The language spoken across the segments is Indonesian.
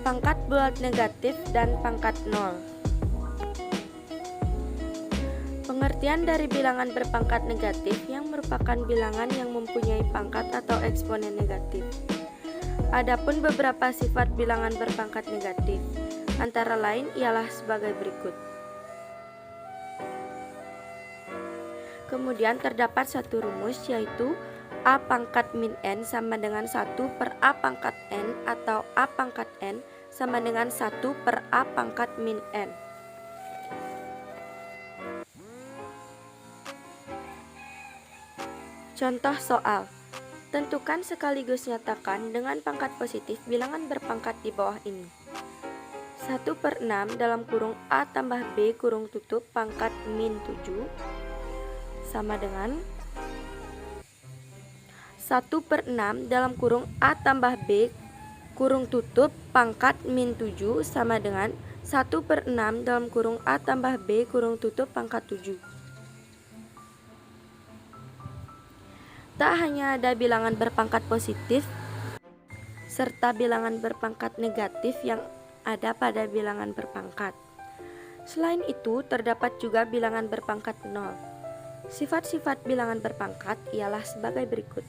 Pangkat bulat negatif dan pangkat nol. Pengertian dari bilangan berpangkat negatif yang merupakan bilangan yang mempunyai pangkat atau eksponen negatif. Adapun beberapa sifat bilangan berpangkat negatif, antara lain ialah sebagai berikut. Kemudian terdapat satu rumus, yaitu A pangkat min N sama dengan 1 per A pangkat N atau A pangkat N sama dengan 1 per A pangkat min N. Contoh soal. Tentukan sekaligus nyatakan dengan pangkat positif bilangan berpangkat di bawah ini. 1 per 6 dalam kurung A tambah B kurung tutup pangkat min 7 sama dengan 1 per 6 dalam kurung A tambah B kurung tutup pangkat min 7 sama dengan 1 per 6 dalam kurung A tambah B kurung tutup pangkat 7. Tak hanya ada bilangan berpangkat positif serta bilangan berpangkat negatif yang ada pada bilangan berpangkat. Selain itu, terdapat juga bilangan berpangkat 0. Sifat-sifat bilangan berpangkat ialah sebagai berikut.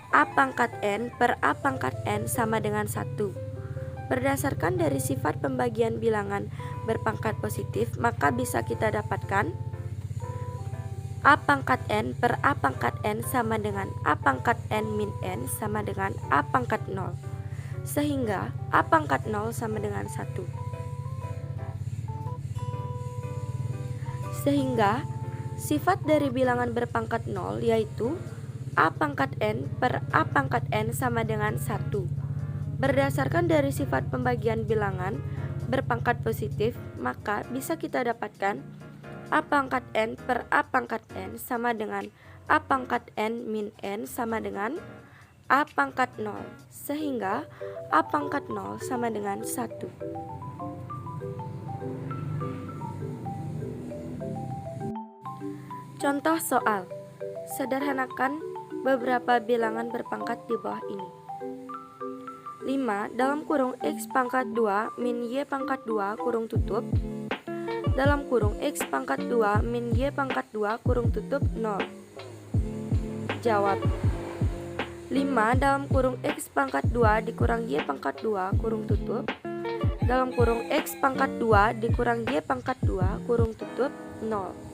A pangkat N per A pangkat N sama dengan 1. Berdasarkan dari sifat pembagian bilangan berpangkat positif, maka bisa kita dapatkan A pangkat N per A pangkat N sama dengan A pangkat N min N sama dengan A pangkat 0. Sehingga A pangkat 0 sama dengan 1. Sehingga sifat dari bilangan berpangkat 0 yaitu A pangkat N per A pangkat N sama dengan 1. Berdasarkan dari sifat pembagian bilangan berpangkat positif, maka bisa kita dapatkan A pangkat N per A pangkat N sama dengan A pangkat N min N sama dengan A pangkat 0. Sehingga A pangkat 0 sama dengan 1. Contoh soal. Sederhanakan beberapa bilangan berpangkat di bawah ini. 5 dalam kurung X pangkat 2 min Y pangkat 2 kurung tutup dalam kurung X pangkat 2 min Y pangkat 2 kurung tutup 0. Jawab. 5 dalam kurung X pangkat 2 dikurang Y pangkat 2 kurung tutup dalam kurung X pangkat 2 dikurang Y pangkat 2 kurung tutup 0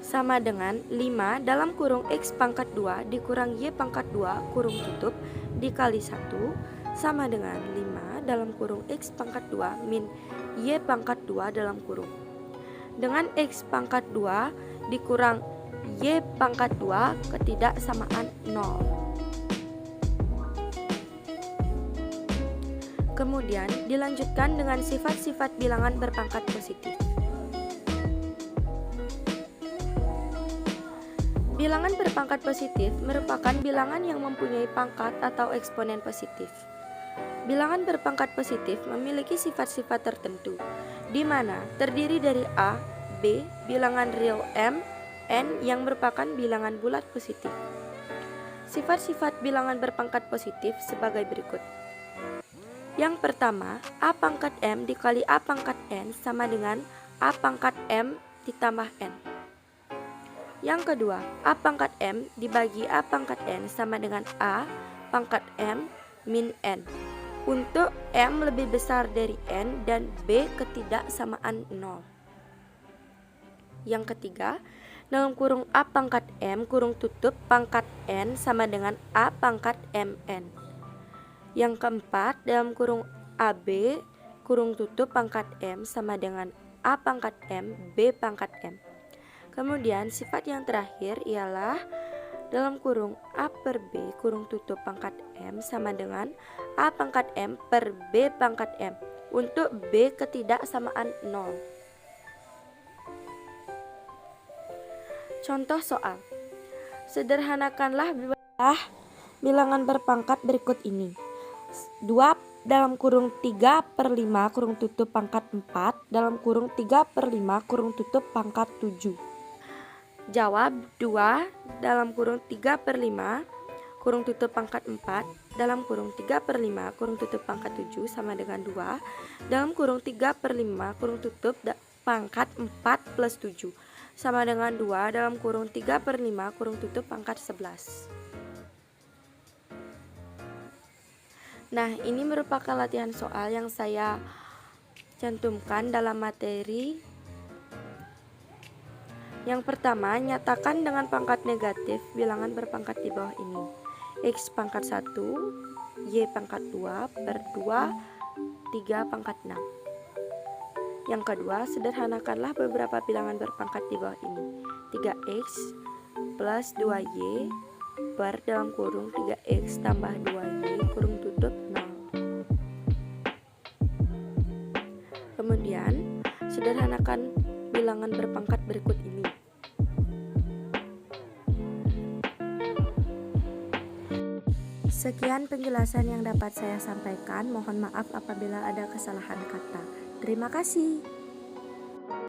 sama dengan 5 dalam kurung X pangkat 2 dikurang Y pangkat 2 kurung tutup dikali 1 sama dengan 5 dalam kurung X pangkat 2 min Y pangkat 2 dalam kurung. Dengan X pangkat 2 dikurang Y pangkat 2 ketidaksamaan 0. Kemudian dilanjutkan dengan sifat-sifat bilangan berpangkat positif. Bilangan berpangkat positif merupakan bilangan yang mempunyai pangkat atau eksponen positif. Bilangan berpangkat positif memiliki sifat-sifat tertentu, di mana terdiri dari A, B, bilangan real M, N yang merupakan bilangan bulat positif. Sifat-sifat bilangan berpangkat positif sebagai berikut. Yang pertama, A pangkat M dikali A pangkat N sama dengan A pangkat M ditambah N. Yang kedua, A pangkat M dibagi A pangkat N sama dengan A pangkat M min N. Untuk M lebih besar dari N dan B ketidaksamaan 0. Yang ketiga, dalam kurung A pangkat M kurung tutup pangkat N sama dengan A pangkat MN. Yang keempat, dalam kurung AB kurung tutup pangkat M sama dengan A pangkat M B pangkat M. Kemudian sifat yang terakhir ialah dalam kurung A per B kurung tutup pangkat M sama dengan A pangkat M per B pangkat M. Untuk B ketidaksamaan 0. Contoh soal. Sederhanakanlah bilangan berpangkat berikut ini. 2 dalam kurung 3 per 5 kurung tutup pangkat 4 dalam kurung 3 per 5 kurung tutup pangkat 7. Jawab 2 dalam kurung 3 per 5 kurung tutup pangkat 4 dalam kurung 3 per 5 kurung tutup pangkat 7 sama dengan 2 dalam kurung 3 per 5 kurung tutup pangkat 4 plus 7 sama dengan 2 dalam kurung 3 per 5 kurung tutup pangkat 11. Nah, ini merupakan latihan soal yang saya cantumkan dalam materi. Yang pertama, nyatakan dengan pangkat negatif bilangan berpangkat di bawah ini. X pangkat 1, Y pangkat 2 per 2, 3 pangkat 6. Yang kedua, sederhanakanlah beberapa bilangan berpangkat di bawah ini. 3X plus 2Y per dalam kurung 3X tambah 2Y kurung tutup 0. Kemudian, sederhanakan bilangan berpangkat berikut ini. Sekian penjelasan yang dapat saya sampaikan. Mohon maaf apabila ada kesalahan kata. Terima kasih.